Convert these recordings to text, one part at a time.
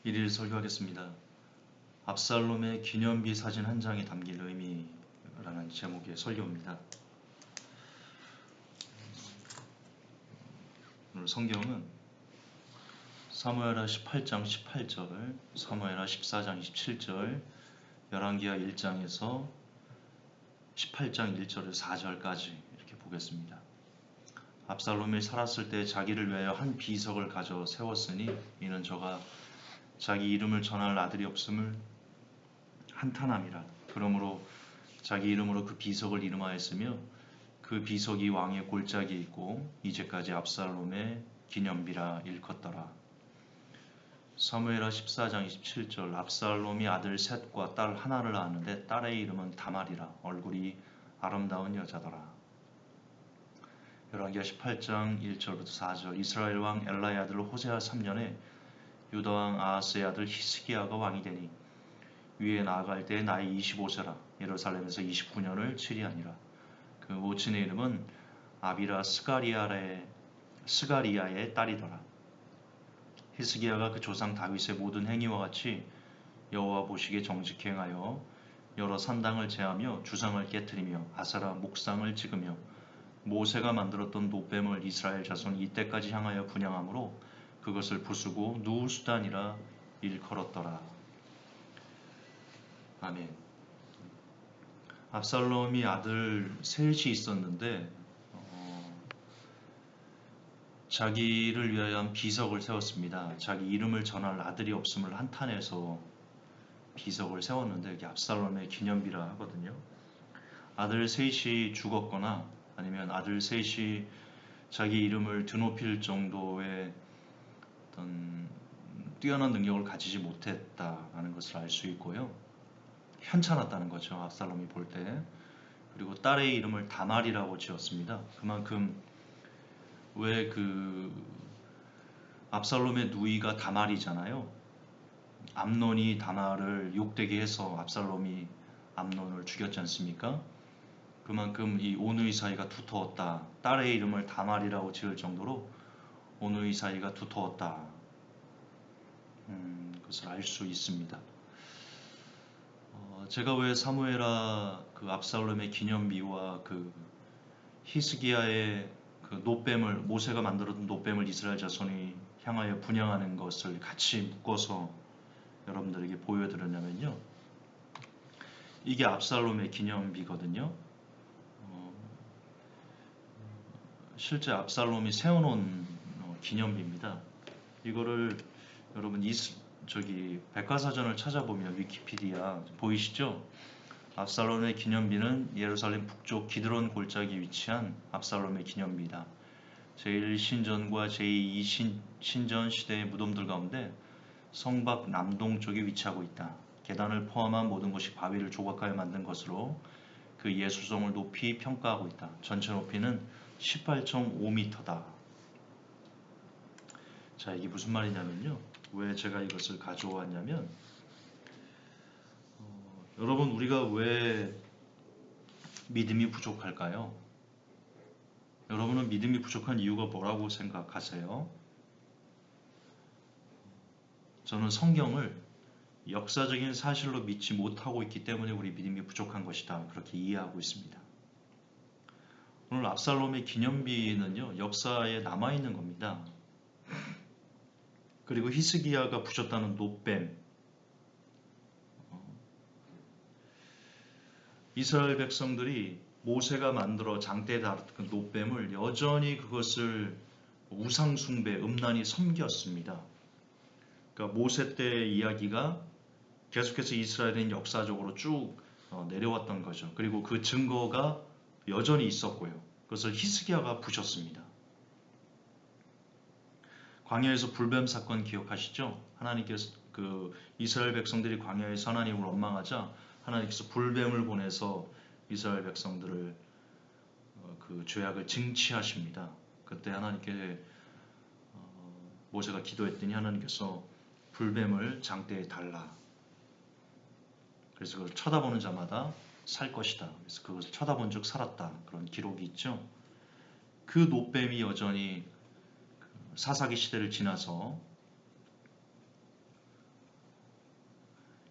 일일 설교하겠습니다. 압살롬의 기념비 사진 한 장이 담긴 의미라는 제목의 설교입니다. 오늘 성경은 사무엘하 18장 18절, 사무엘하 14장 27절, 열왕기하 1장에서 18장 1절에서 4절까지 이렇게 보겠습니다. 압살롬이 살았을 때 자기를 위하여 한 비석을 가져 세웠으니 이는 저가 자기 이름을 전할 아들이 없음을 한탄함이라. 그러므로 자기 이름으로 그 비석을 이름하였으며 그 비석이 왕의 골짜기에 있고 이제까지 압살롬의 기념비라 일컫더라. 사무엘하 14장 27절 압살롬이 아들 셋과 딸 하나를 낳았는데 딸의 이름은 다말이라. 얼굴이 아름다운 여자더라. 열왕기하 18장 1절부터 4절 이스라엘 왕 엘라의 아들 호세아 3년에 유다 왕 아하스의 아들 히스기야가 왕이 되니 위에 나아갈 때 나이 25세라. 예루살렘에서 29년을 치리하니라. 그 모친의 이름은 아비라 스가리야의 딸이더라. 히스기야가 그 조상 다윗의 모든 행위와 같이 여호와 보시기에 정직히 행하여 여러 산당을 제하며 주상을 깨뜨리며 아세라 목상을 찍으며 모세가 만들었던 노뱀을 이스라엘 자손이 이때까지 향하여 분향함으로 그것을 부수고 누우수단이라 일컬었더라. 아멘. 압살롬이 아들 셋이 있었는데 자기를 위하여 한 비석을 세웠습니다. 자기 이름을 전할 아들이 없음을 한탄해서 비석을 세웠는데 이게 압살롬의 기념비라 하거든요. 아들 셋이 죽었거나 아니면 아들 셋이 자기 이름을 드높일 정도의 어떤 뛰어난 능력을 가지지 못했다는 것을 알 수 있고요. 현찮았다는 거죠. 압살롬이 볼 때. 그리고 딸의 이름을 다말이라고 지었습니다. 그만큼 왜 압살롬의 누이가 다말이잖아요. 암논이 다말을 욕되게 해서 압살롬이 암논을 죽였지 않습니까? 그만큼 이 오누이 사이가 두터웠다. 딸의 이름을 다말이라고 지을 정도로 오누이 사이가 두터웠다. 그것을 알 수 있습니다. 제가 왜 사무엘하 그 압살롬의 기념비와 그 히스기야의 그 노뱀을 모세가 만들었던 노뱀을 이스라엘 자손이 향하여 분향하는 것을 같이 묶어서 여러분들에게 보여드렸냐면요. 이게 압살롬의 기념비거든요. 실제 압살롬이 세워놓은 기념비입니다. 이거를 여러분 백과사전을 찾아보면 위키피디아 보이시죠? 압살롬의 기념비는 예루살렘 북쪽 기드론 골짜기에 위치한 압살롬의 기념비다. 제1신전과 제2신전 시대의 무덤들 가운데 성밖 남동쪽에 위치하고 있다. 계단을 포함한 모든 것이 바위를 조각하여 만든 것으로 그 예술성을 높이 평가하고 있다. 전체 높이는 18.5m다. 자, 이게 무슨 말이냐면요. 왜 제가 이것을 가져왔냐면 여러분, 우리가 왜 믿음이 부족할까요? 여러분은 믿음이 부족한 이유가 뭐라고 생각하세요? 저는 성경을 역사적인 사실로 믿지 못하고 있기 때문에 우리 믿음이 부족한 것이다. 그렇게 이해하고 있습니다. 오늘 압살롬의 기념비는요, 역사에 남아있는 겁니다. 그리고 히스기야가 부셨다는 노뱀, 이스라엘 백성들이 모세가 만들어 장대에 달았던 그 노뱀을 여전히 그것을 우상숭배, 음란히 섬겼습니다. 그러니까 모세 때의 이야기가 계속해서 이스라엘은 역사적으로 쭉 내려왔던 거죠. 그리고 그 증거가 여전히 있었고요. 그것을 히스기야가 부셨습니다. 광야에서 불뱀 사건 기억하시죠? 하나님께서 그 이스라엘 백성들이 광야에서 하나님을 원망하자 하나님께서 불뱀을 보내서 이스라엘 백성들을 그 죄악을 징치하십니다. 그때 하나님께 모세가 기도했더니 하나님께서 불뱀을 장대에 달라. 그래서 그걸 쳐다보는 자마다 살 것이다. 그래서 그것을 쳐다본 즉 살았다. 그런 기록이 있죠. 그 노뱀이 여전히 사사기 시대를 지나서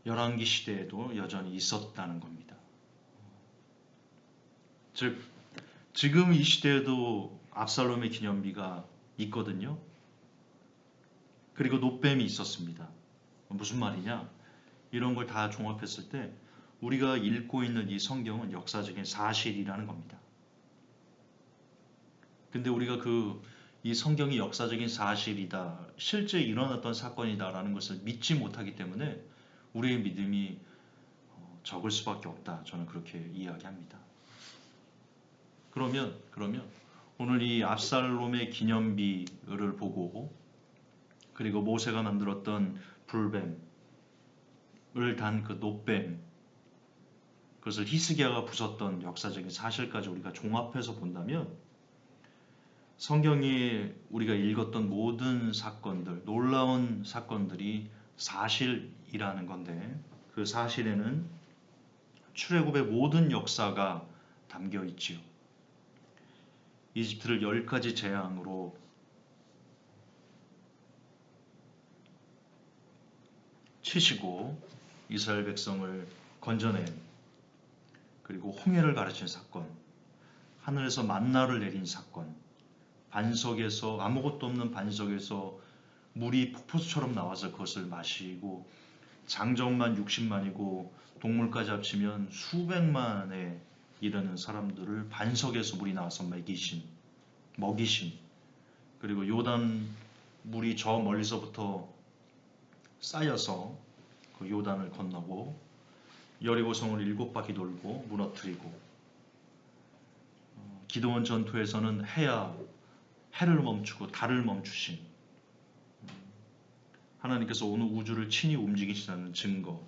열왕기 시대에도 여전히 있었다는 겁니다. 즉 지금 이 시대에도 압살롬의 기념비가 있거든요. 그리고 노뱀이 있었습니다. 무슨 말이냐? 이런 걸 다 종합했을 때 우리가 읽고 있는 이 성경은 역사적인 사실이라는 겁니다. 근데 우리가 이 성경이 역사적인 사실이다, 실제 일어났던 사건이다라는 것을 믿지 못하기 때문에 우리의 믿음이 적을 수밖에 없다. 저는 그렇게 이야기합니다. 그러면 오늘 이 압살롬의 기념비를 보고 그리고 모세가 만들었던 불뱀을 단 그 노뱀, 그것을 히스기야가 부쉈던 역사적인 사실까지 우리가 종합해서 본다면 성경이 우리가 읽었던 모든 사건들, 놀라운 사건들이 사실이라는 건데 그 사실에는 출애굽의 모든 역사가 담겨 있지요. 이집트를 10가지 재앙으로 치시고 이스라엘 백성을 건져낸, 그리고 홍해를 가르친 사건, 하늘에서 만나를 내린 사건, 반석에서, 아무것도 없는 반석에서 물이 폭포수처럼 나와서 그것을 마시고, 장정만 60만이고 동물까지 합치면 수백만에 이르는 사람들을 반석에서 물이 나와서 먹이신, 그리고 요단 물이 저 멀리서부터 쌓여서 그 요단을 건너고 여리고성을 7바퀴 돌고 무너뜨리고, 기드온 전투에서는 해를 멈추고 달을 멈추신 하나님께서 오늘 우주를 친히 움직이시다는 증거.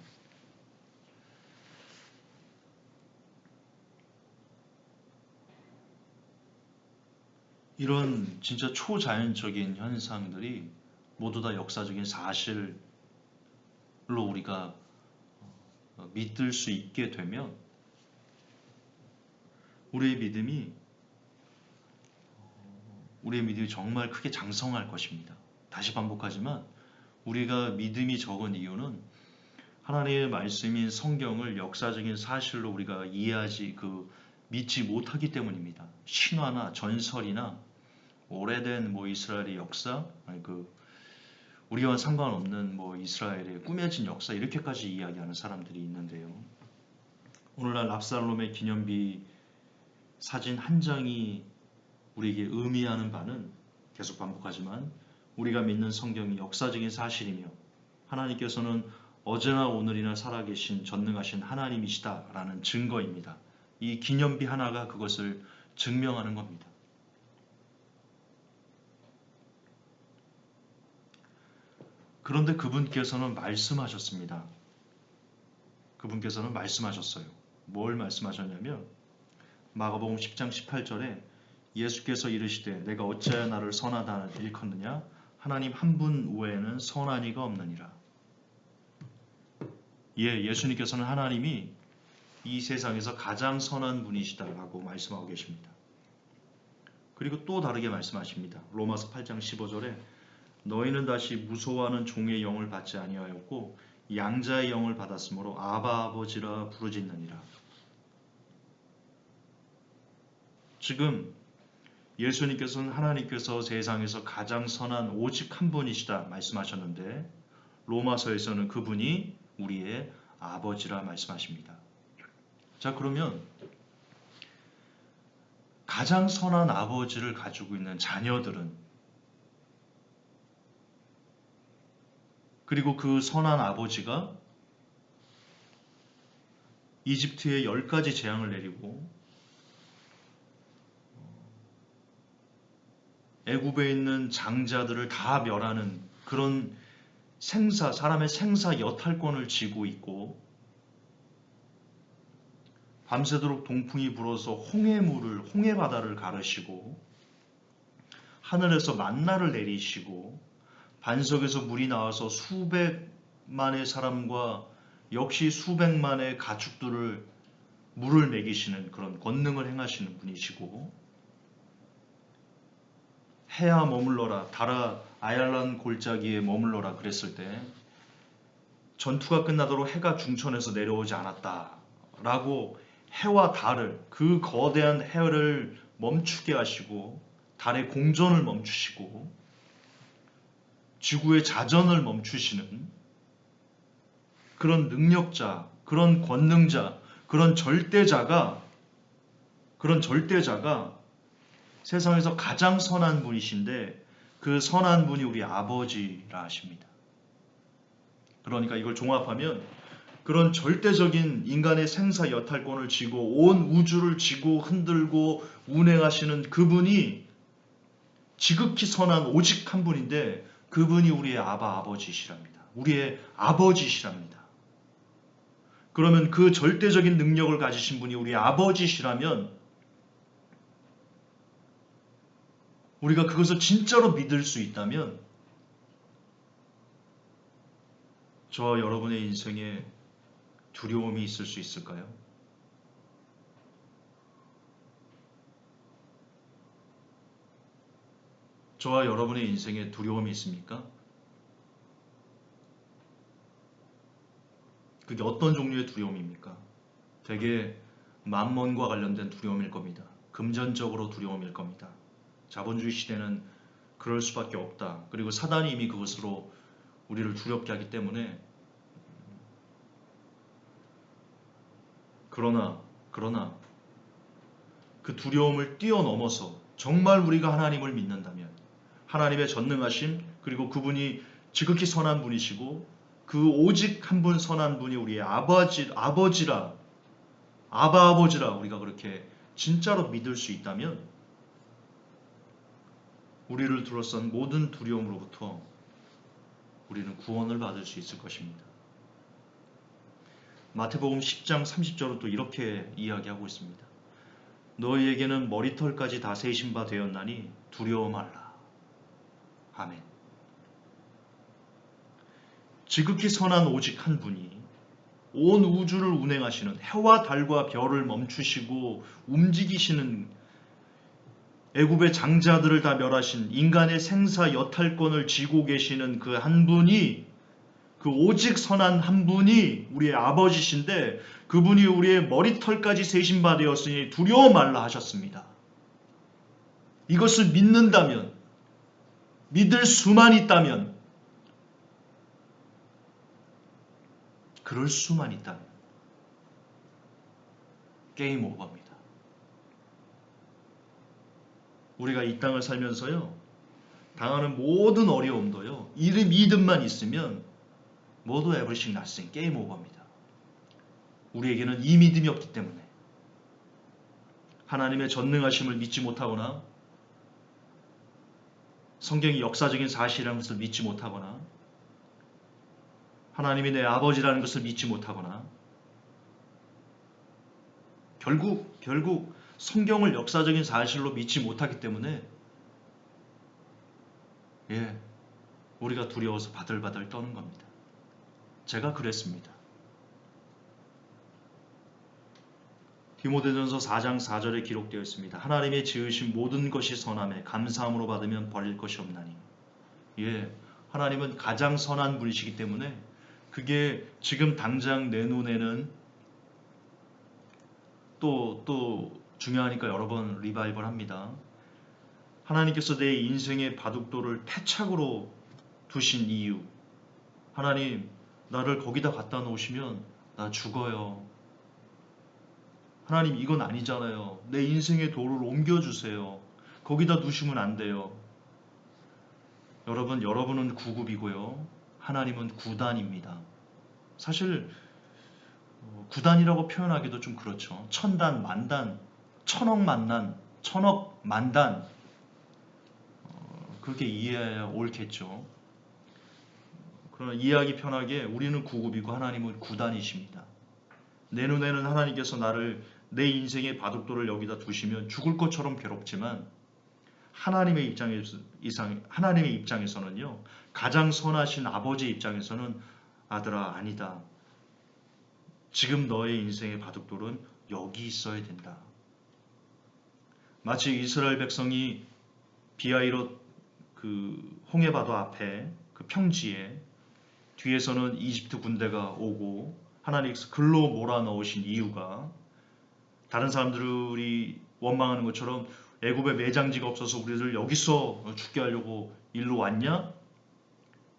이런 진짜 초자연적인 현상들이 모두 다 역사적인 사실로 우리가 믿을 수 있게 되면 우리의 믿음이 정말 크게 장성할 것입니다. 다시 반복하지만 우리가 믿음이 적은 이유는 하나님의 말씀인 성경을 역사적인 사실로 우리가 믿지 못하기 때문입니다. 신화나 전설이나 오래된 이스라엘의 역사, 우리와 상관없는 이스라엘의 꾸며진 역사, 이렇게까지 이야기하는 사람들이 있는데요. 오늘날 압살롬의 기념비 사진 한 장이 우리에게 의미하는 바는, 계속 반복하지만 우리가 믿는 성경이 역사적인 사실이며 하나님께서는 어제나 오늘이나 살아계신 전능하신 하나님이시다라는 증거입니다. 이 기념비 하나가 그것을 증명하는 겁니다. 그런데 그분께서는 말씀하셨습니다. 그분께서는 말씀하셨어요. 뭘 말씀하셨냐면 마가복음 10장 18절에 예수께서 이르시되 내가 어찌하여 나를 선하다 일컫느냐, 하나님 한 분 외에는 선한 이가 없느니라. 예수님께서는 하나님이 이 세상에서 가장 선한 분이시다라고 말씀하고 계십니다. 그리고 또 다르게 말씀하십니다. 로마서 8장 15절에 너희는 다시 무소하는 종의 영을 받지 아니하였고 양자의 영을 받았으므로 아바 아버지라 부르짖느니라. 지금 예수님께서는 하나님께서 세상에서 가장 선한 오직 한 분이시다 말씀하셨는데 로마서에서는 그분이 우리의 아버지라 말씀하십니다. 자, 그러면 가장 선한 아버지를 가지고 있는 자녀들은, 그리고 그 선한 아버지가 이집트에 10가지 재앙을 내리고 애굽에 있는 장자들을 다 멸하는 그런 사람의 생사 여탈권을 쥐고 있고, 밤새도록 동풍이 불어서 홍해바다를 가르시고 하늘에서 만나를 내리시고 반석에서 물이 나와서 수백만의 사람과 역시 수백만의 가축들을 물을 먹이시는 그런 권능을 행하시는 분이시고, 해야 머물러라 달아 아얄란 골짜기에 머물러라 그랬을 때 전투가 끝나도록 해가 중천에서 내려오지 않았다라고 해와 달을, 그 거대한 해를 멈추게 하시고 달의 공전을 멈추시고 지구의 자전을 멈추시는 그런 능력자, 그런 권능자, 그런 절대자가 세상에서 가장 선한 분이신데 그 선한 분이 우리 아버지라 하십니다. 그러니까 이걸 종합하면 그런 절대적인 인간의 생사 여탈권을 쥐고 온 우주를 쥐고 흔들고 운행하시는 그분이 지극히 선한 오직 한 분인데 그분이 우리의 아버지시랍니다. 우리의 아버지시랍니다. 그러면 그 절대적인 능력을 가지신 분이 우리 아버지시라면 우리가 그것을 진짜로 믿을 수 있다면 저와 여러분의 인생에 두려움이 있을 수 있을까요? 저와 여러분의 인생에 두려움이 있습니까? 그게 어떤 종류의 두려움입니까? 되게 만몬과 관련된 두려움일 겁니다. 금전적으로 두려움일 겁니다. 자본주의 시대는 그럴 수밖에 없다. 그리고 사단이 이미 그것으로 우리를 두렵게 하기 때문에 그러나 그 두려움을 뛰어넘어서 정말 우리가 하나님을 믿는다면 하나님의 전능하심 그리고 그분이 지극히 선한 분이시고 그 오직 한 분 선한 분이 우리의 아버지라 우리가 그렇게 진짜로 믿을 수 있다면 우리를 둘러싼 모든 두려움으로부터 우리는 구원을 받을 수 있을 것입니다. 마태복음 10장 30절은 또 이렇게 이야기하고 있습니다. 너희에게는 머리털까지 다 세신 바 되었나니 두려워 말라. 아멘. 지극히 선한 오직 한 분이 온 우주를 운행하시는 해와 달과 별을 멈추시고 움직이시는 애굽의 장자들을 다 멸하신 인간의 생사 여탈권을 쥐고 계시는 그 한 분이 그 오직 선한 한 분이 우리의 아버지신데 그분이 우리의 머리털까지 세신 바 되었으니 두려워 말라 하셨습니다. 이것을 믿는다면 믿을 수만 있다면 그럴 수만 있다면 게임 오버입니다. 우리가 이 땅을 살면서요 당하는 모든 어려움도요 이 믿음만 있으면 모두 everything nothing 게임 오버입니다. 우리에게는 이 믿음이 없기 때문에 하나님의 전능하심을 믿지 못하거나 성경이 역사적인 사실이라는 것을 믿지 못하거나 하나님이 내 아버지라는 것을 믿지 못하거나 결국 성경을 역사적인 사실로 믿지 못하기 때문에 우리가 두려워서 바들바들 떠는 겁니다. 제가 그랬습니다. 디모데전서 4장 4절에 기록되어 있습니다. 하나님의 지으신 모든 것이 선함에 감사함으로 받으면 버릴 것이 없나니. 하나님은 가장 선한 분이시기 때문에 그게 지금 당장 내 눈에는 또 중요하니까 여러 번 리바이벌 합니다. 하나님께서 내 인생의 바둑돌을 패착으로 두신 이유. 하나님 나를 거기다 갖다 놓으시면 나 죽어요. 하나님 이건 아니잖아요. 내 인생의 돌을 옮겨주세요. 거기다 두시면 안 돼요. 여러분은 9급이고요. 하나님은 9단입니다. 사실 9단이라고 표현하기도 좀 그렇죠. 1000단, 만단, 1000억 만단, 1000억 만단 그렇게 이해해야 옳겠죠. 그러나 이해하기 편하게 우리는 9급이고 하나님은 9단이십니다. 내 눈에는 하나님께서 내 인생의 바둑돌을 여기다 두시면 죽을 것처럼 괴롭지만 하나님의 입장에서는요 가장 선하신 아버지의 입장에서는 아들아 아니다. 지금 너의 인생의 바둑돌은 여기 있어야 된다. 마치 이스라엘 백성이 비하이롯 그 홍해바다 앞에 그 평지에 뒤에서는 이집트 군대가 오고 하나님께서 글로 몰아넣으신 이유가 다른 사람들이 원망하는 것처럼 애굽에 매장지가 없어서 우리를 여기서 죽게 하려고 일로 왔냐?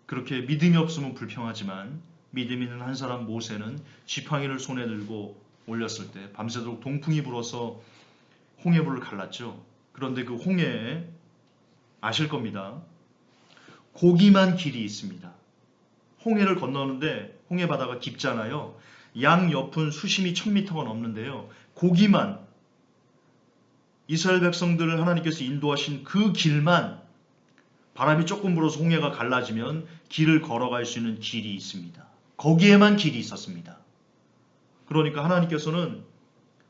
그렇게 믿음이 없으면 불평하지만 믿음 있는 한 사람 모세는 지팡이를 손에 들고 올렸을 때 밤새도록 동풍이 불어서 홍해물을 갈랐죠. 그런데 그 홍해에 아실 겁니다. 고기만 길이 있습니다. 홍해를 건너는데 홍해 바다가 깊잖아요. 양 옆은 수심이 1000m가 넘는데요. 고기만 이스라엘 백성들을 하나님께서 인도하신 그 길만 바람이 조금 불어서 홍해가 갈라지면 길을 걸어갈 수 있는 길이 있습니다. 거기에만 길이 있었습니다. 그러니까 하나님께서는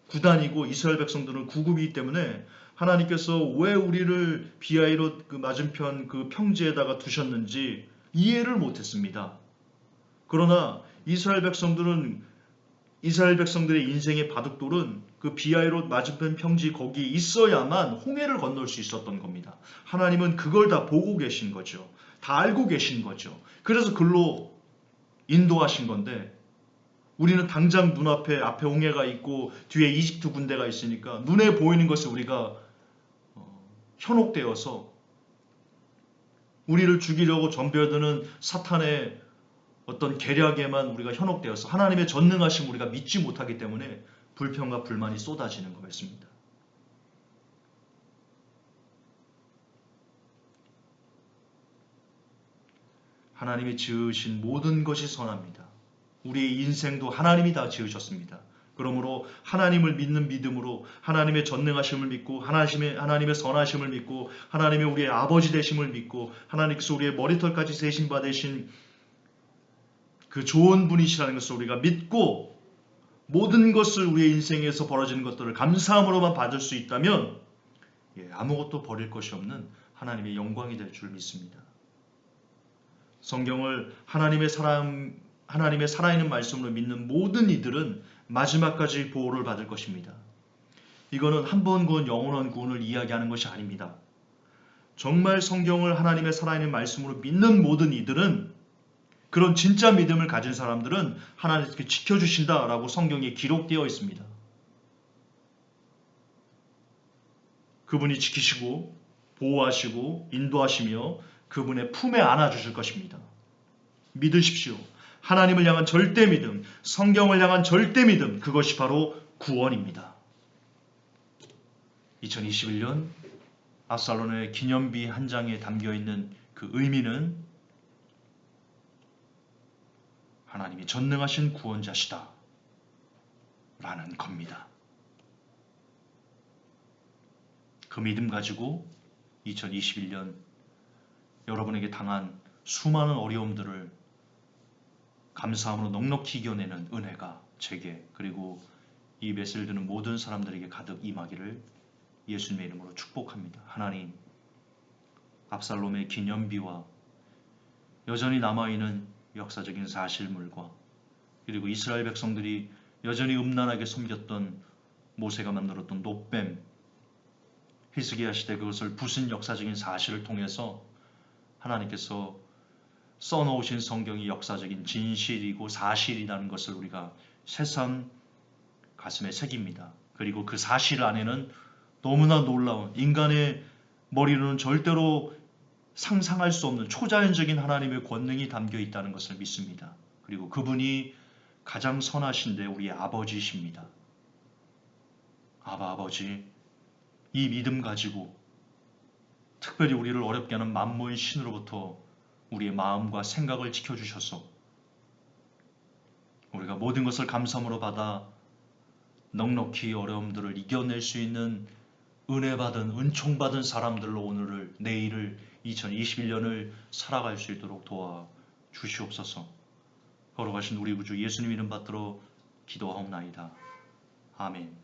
구단이고 이스라엘 백성들은 구급이기 때문에 하나님께서 왜 우리를 비하이롯 그 맞은편 그 평지에다가 두셨는지 이해를 못했습니다. 그러나 이스라엘 백성들의 인생의 바둑돌은 그 비하이롯 맞은편 평지 거기에 있어야만 홍해를 건널 수 있었던 겁니다. 하나님은 그걸 다 보고 계신 거죠. 다 알고 계신 거죠. 그래서 글로 인도하신 건데 우리는 당장 눈앞에 홍해가 있고 뒤에 이집트 군대가 있으니까 눈에 보이는 것을 우리가 현혹되어서 우리를 죽이려고 전벼드는 사탄의 어떤 계략에만 우리가 현혹되어서 하나님의 전능하심 우리가 믿지 못하기 때문에 불평과 불만이 쏟아지는 거였습니다. 하나님이 지으신 모든 것이 선합니다. 우리의 인생도 하나님이 다 지으셨습니다. 그러므로 하나님을 믿는 믿음으로 하나님의 전능하심을 믿고 하나님의 선하심을 믿고 하나님의 우리의 아버지 되심을 믿고 하나님께서 우리의 머리털까지 세신 바 되신 그 좋은 분이시라는 것을 우리가 믿고 모든 것을 우리의 인생에서 벌어지는 것들을 감사함으로만 받을 수 있다면 아무것도 버릴 것이 없는 하나님의 영광이 될 줄 믿습니다. 성경을 하나님의 살아있는 말씀으로 믿는 모든 이들은 마지막까지 보호를 받을 것입니다. 이거는 한 번 구원 영원한 구원을 이야기하는 것이 아닙니다. 정말 성경을 하나님의 살아있는 말씀으로 믿는 모든 이들은 그런 진짜 믿음을 가진 사람들은 하나님께 지켜주신다라고 성경에 기록되어 있습니다. 그분이 지키시고 보호하시고 인도하시며 그분의 품에 안아주실 것입니다. 믿으십시오. 하나님을 향한 절대 믿음, 성경을 향한 절대 믿음, 그것이 바로 구원입니다. 2021년 압살롬의 기념비 한 장에 담겨있는 그 의미는 하나님이 전능하신 구원자시다 라는 겁니다. 그 믿음 가지고 2021년 여러분에게 당한 수많은 어려움들을 감사함으로 넉넉히 이겨내는 은혜가 제게 그리고 이 메시지를 듣는 모든 사람들에게 가득 임하기를 예수님의 이름으로 축복합니다. 하나님, 압살롬의 기념비와 여전히 남아있는 역사적인 사실물과 그리고 이스라엘 백성들이 여전히 음란하게 섬겼던 모세가 만들었던 놋뱀, 히스기야 시대 그것을 부순 역사적인 사실을 통해서 하나님께서 써놓으신 성경이 역사적인 진실이고 사실이라는 것을 우리가 새삼 가슴에 새깁니다. 그리고 그 사실 안에는 너무나 놀라운 인간의 머리로는 절대로 상상할 수 없는 초자연적인 하나님의 권능이 담겨 있다는 것을 믿습니다. 그리고 그분이 가장 선하신데 우리의 아버지이십니다. 아버지, 이 믿음 가지고 특별히 우리를 어렵게 하는 만몬 신으로부터 우리의 마음과 생각을 지켜주셔서 우리가 모든 것을 감사함으로 받아 넉넉히 어려움들을 이겨낼 수 있는 은혜받은 은총받은 사람들로 오늘을 내일을 2021년을 살아갈 수 있도록 도와 주시옵소서. 걸어가신 우리 구주 예수님 이름 받들어 기도하옵나이다. 아멘.